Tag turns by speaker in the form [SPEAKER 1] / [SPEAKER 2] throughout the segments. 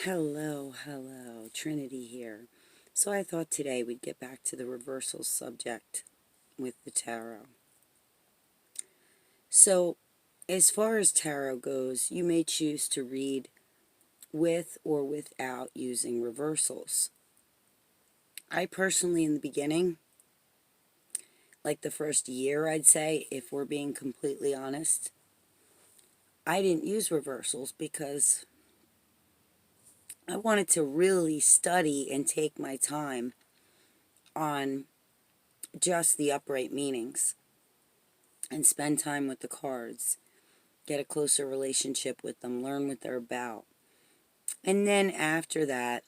[SPEAKER 1] Hello, Trinity here. So I thought today we'd get back to the reversal subject with the tarot. So, as far as tarot goes, you may choose to read with or without using reversals. I personally, in the beginning, like the first year, I'd say, if we're being completely honest, I didn't use reversals because I wanted to really study and take my time on just the upright meanings and spend time with the cards, get a closer relationship with them, learn what they're about. And then after that,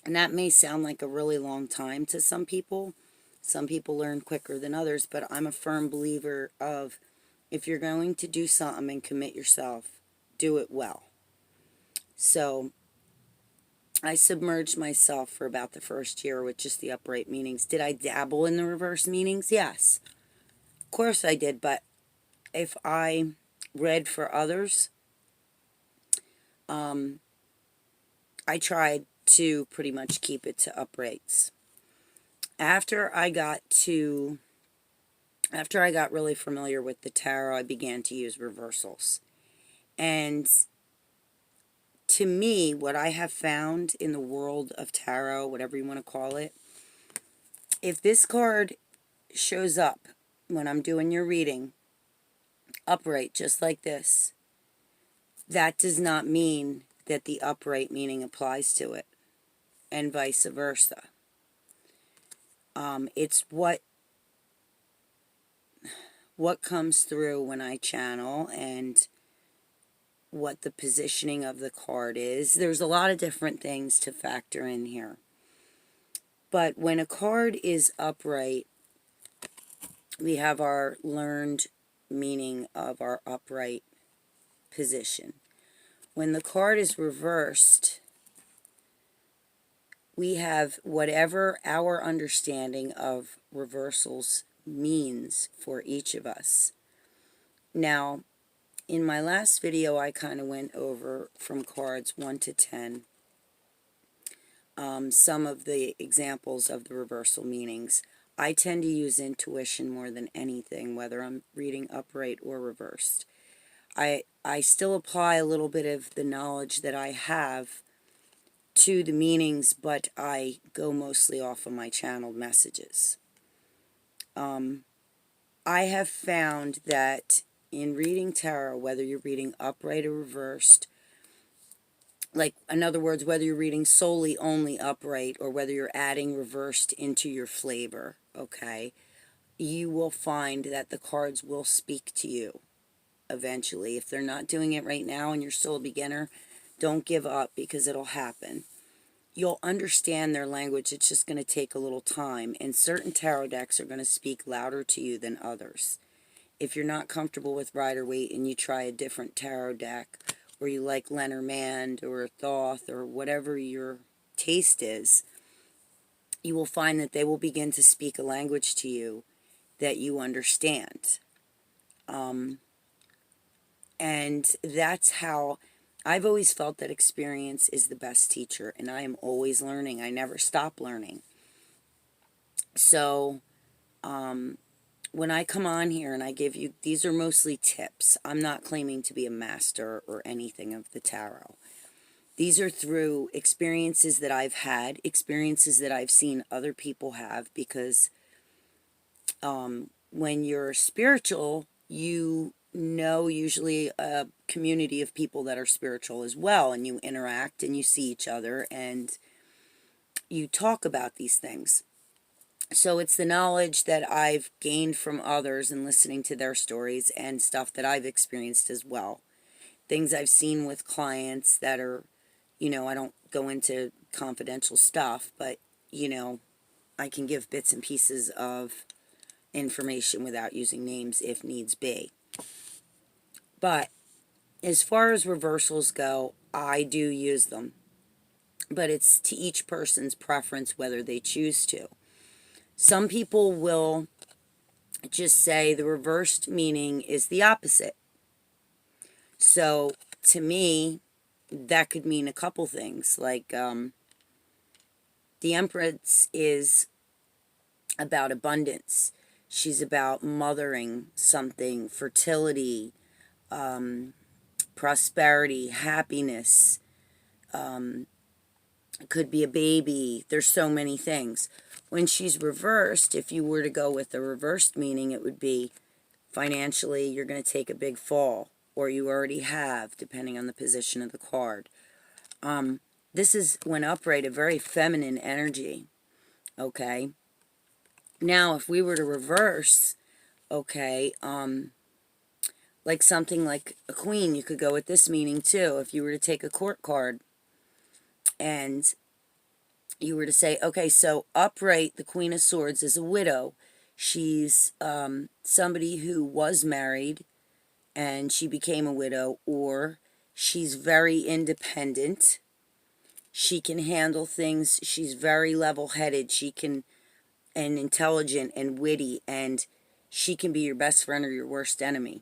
[SPEAKER 1] and that may sound like a really long time to some people learn quicker than others, but I'm a firm believer of if you're going to do something and commit yourself, do it well. So I submerged myself for about the first year with just the upright meanings. Did I dabble in the reverse meanings? Yes. Of course I did, but if I read for others, I tried to pretty much keep it to uprights. After I got really familiar with the tarot, I began to use reversals. And to me, what I have found in the world of tarot, whatever you want to call it, if this card shows up when I'm doing your reading, upright, just like this, that does not mean that the upright meaning applies to it, and vice versa. It's what comes through when I channel and what the positioning of the card is. There's a lot of different things to factor in here. But when a card is upright, we have our learned meaning of our upright position. When the card is reversed, we have whatever our understanding of reversals means for each of us. Now, in my last video, I kind of went over from cards 1 to 10 some of the examples of the reversal meanings. I tend to use intuition more than anything, whether I'm reading upright or reversed. I still apply a little bit of the knowledge that I have to the meanings, but I go mostly off of my channeled messages. I have found that in reading tarot, whether you're reading upright or reversed, like, in other words, whether you're reading solely only upright or whether you're adding reversed into your flavor, okay, you will find that the cards will speak to you eventually. If they're not doing it right now and you're still a beginner, don't give up, because it'll happen. You'll understand their language. It's just going to take a little time, and certain tarot decks are going to speak louder to you than others. If you're not comfortable with Rider-Waite and you try a different tarot deck, or you like Lenormand or Thoth or whatever your taste is, you will find that they will begin to speak a language to you that you understand. And that's how I've always felt that experience is the best teacher, and I am always learning. I never stop learning. So, when I come on here and I give you, these are mostly tips. I'm not claiming to be a master or anything of the tarot. These are through experiences that I've had, experiences that I've seen other people have, because when you're spiritual, you know usually a community of people that are spiritual as well, and you interact and you see each other and you talk about these things. So it's the knowledge that I've gained from others and listening to their stories and stuff that I've experienced as well. Things I've seen with clients that are, I don't go into confidential stuff, but, I can give bits and pieces of information without using names if needs be. But as far as reversals go, I do use them. But it's to each person's preference whether they choose to. Some people will just say the reversed meaning is the opposite. So, to me, that could mean a couple things. Like the Empress is about abundance. She's about mothering something, fertility, prosperity, happiness. It could be a baby. There's so many things. When she's reversed, if you were to go with the reversed meaning, it would be financially you're going to take a big fall, or you already have, depending on the position of the card. This is, when upright, a very feminine energy, okay? Now, if we were to reverse, okay, like something like a queen, you could go with this meaning too. If you were to take a court card and you were to say, okay, so upright, the Queen of Swords is a widow. She's somebody who was married and she became a widow, or she's very independent. She can handle things. She's very level-headed. She can, and intelligent and witty, and she can be your best friend or your worst enemy.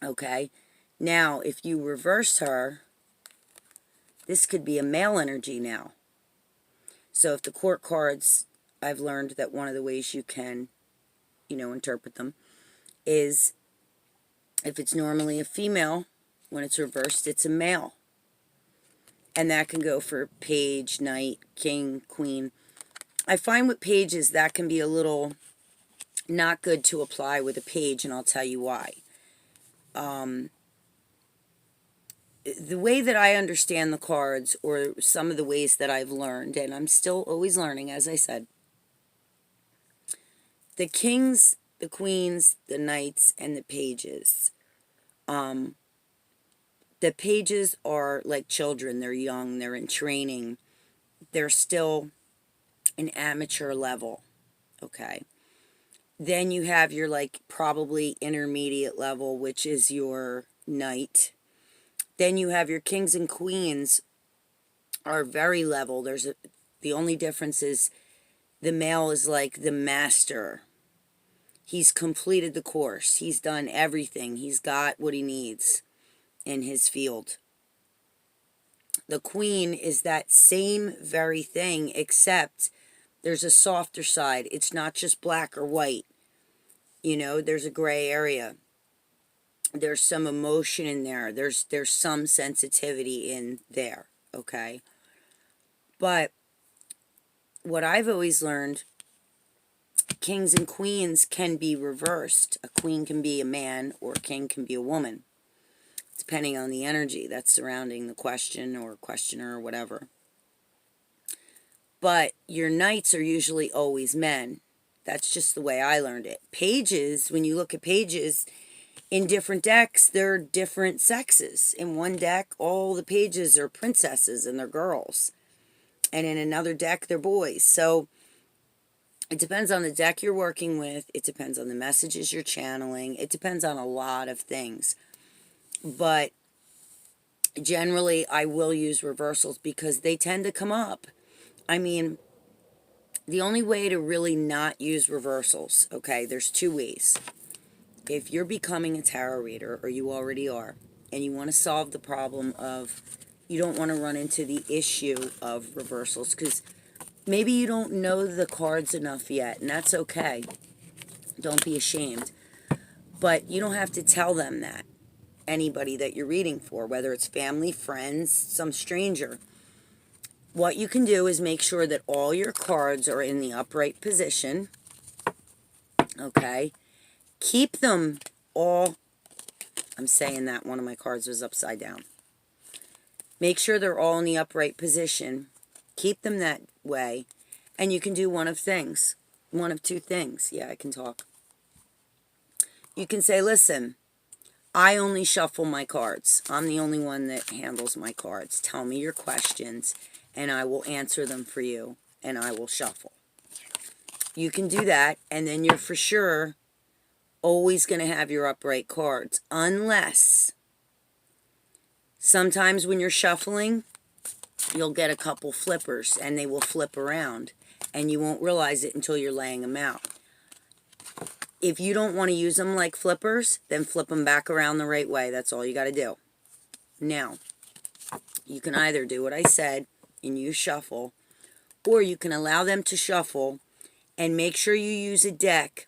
[SPEAKER 1] Okay? Now, if you reverse her, this could be a male energy now. So if the court cards, I've learned that one of the ways you can, interpret them is if it's normally a female, when it's reversed, it's a male. And that can go for page, knight, king, queen. I find with pages that can be a little not good to apply with a page, and I'll tell you why. The way that I understand the cards, or some of the ways that I've learned, and I'm still always learning, as I said, the kings, the queens, the knights, and the pages. The pages are like children. They're young. They're in training. They're still an amateur level. Okay. Then you have your probably intermediate level, which is your knight. Then you have your kings and queens are very level. The only difference is the male is like the master. He's completed the course. He's done everything. He's got what he needs in his field. The queen is that same very thing, except there's a softer side. It's not just black or white. There's a gray area. There's some emotion in there. There's some sensitivity in there, okay? But what I've always learned, kings and queens can be reversed. A queen can be a man, or a king can be a woman, depending on the energy that's surrounding the question or questioner or whatever. But your knights are usually always men. That's just the way I learned it. Pages, when you look at pages, in different decks, they're different sexes. In one deck, all the pages are princesses and they're girls. And in another deck, they're boys. So it depends on the deck you're working with. It depends on the messages you're channeling. It depends on a lot of things. But generally, I will use reversals because they tend to come up. I mean, the only way to really not use reversals, okay, there's two ways. If you're becoming a tarot reader, or you already are, and you want to solve the problem of, you don't want to run into the issue of reversals, because maybe you don't know the cards enough yet, and that's okay. Don't be ashamed. But you don't have to tell them that. Anybody that you're reading for, whether it's family, friends, some stranger. What you can do is make sure that all your cards are in the upright position. Okay? Keep them all. I'm saying that one of my cards was upside down. Make sure they're all in the upright position. Keep them that way. And you can do one of two things. Yeah, I can talk. You can say, listen, I only shuffle my cards. I'm the only one that handles my cards. Tell me your questions, and I will answer them for you, and I will shuffle. You can do that, and then you're for sure always going to have your upright cards, unless sometimes when you're shuffling, you'll get a couple flippers, and they will flip around, and you won't realize it until you're laying them out. If you don't want to use them like flippers, then flip them back around the right way. That's all you got to do. Now, You can either do what I said and use shuffle, or you can allow them to shuffle and make sure you use a deck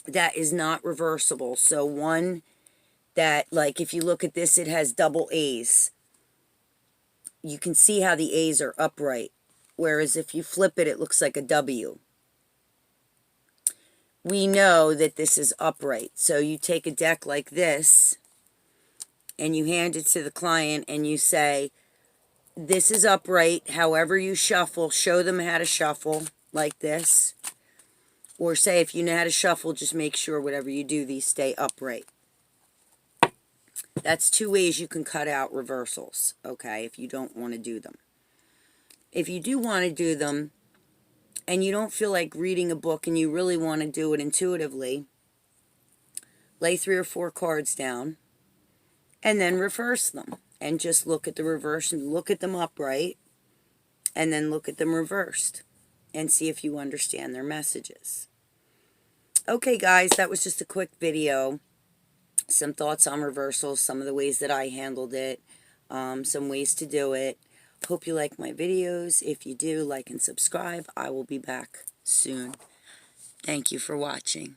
[SPEAKER 1] that is not reversible. So one that, like if you look at this, it has double A's. You can see how the A's are upright, whereas if you flip it, it looks like a W. We know that this is upright. So you take a deck like this and you hand it to the client and you say, this is upright. However you shuffle, show them how to shuffle like this. Or say if you know how to shuffle, just make sure whatever you do, these stay upright. That's 2 ways you can cut out reversals, okay, if you don't want to do them. If you do want to do them, and you don't feel like reading a book and you really want to do it intuitively, lay 3 or 4 cards down, and then reverse them. And just look at the reverse and look at them upright, and then look at them reversed, and see if you understand their messages. Okay, guys, that was just a quick video. Some thoughts on reversals, some of the ways that I handled it, some ways to do it. Hope you like my videos. If you do, like and subscribe. I will be back soon. Thank you for watching.